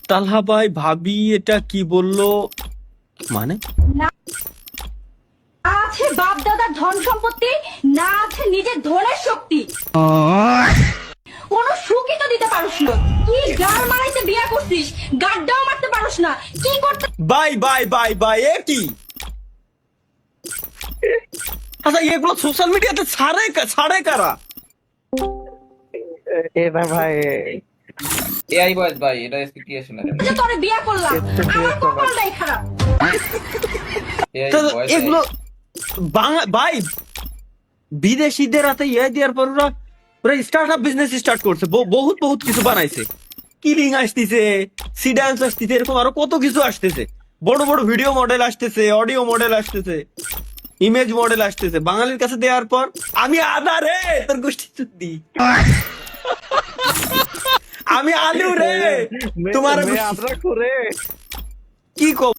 তালহা ভাই ভাবি এটা কি বললো মানে? না আছে বাপ দাদার ধন সম্পত্তি, না আছে নিজের ধনের শক্তি, কোনো সুখই তো দিতে পারোস না। কি গার মারাইতে বিয়া করছিস, গাড্ডাও মারতে পারোস না, কি করতে? বাই বাই বাই বাই এ কি? আচ্ছা এগুলো সোশ্যাল মিডিয়াতে ছাড়ে কারা? এটা ভাই এআই বয়েস ভাই, এটা এক্সপেকটেশন না। যে তোরে বিয়া করলাম, আমার কপালটাই খারাপ। এআই তো বয়েস এগুলো ভাই বিদেশিদের হাতে ইয়ে দেওয়ার পর ওরা স্টার্ট আপ বিজনেস স্টার্ট করছে, বহুত বহুত কিছু বানাইছে। কিলিং আসতেছে, সি ডান্স আসতেছে, এরকম আরো কত কিছু আসতেছে। বড় বড় ভিডিও মডেল আসতেছে, অডিও মডেল আসতেছে, ইমেজ মডেল আসতেছে। বাঙালির কাছে দেওয়ার পর আমি আদা রে তোর গোষ্ঠী চুক্তি, আমি আলু রে তোমার আমরা করে কি কব।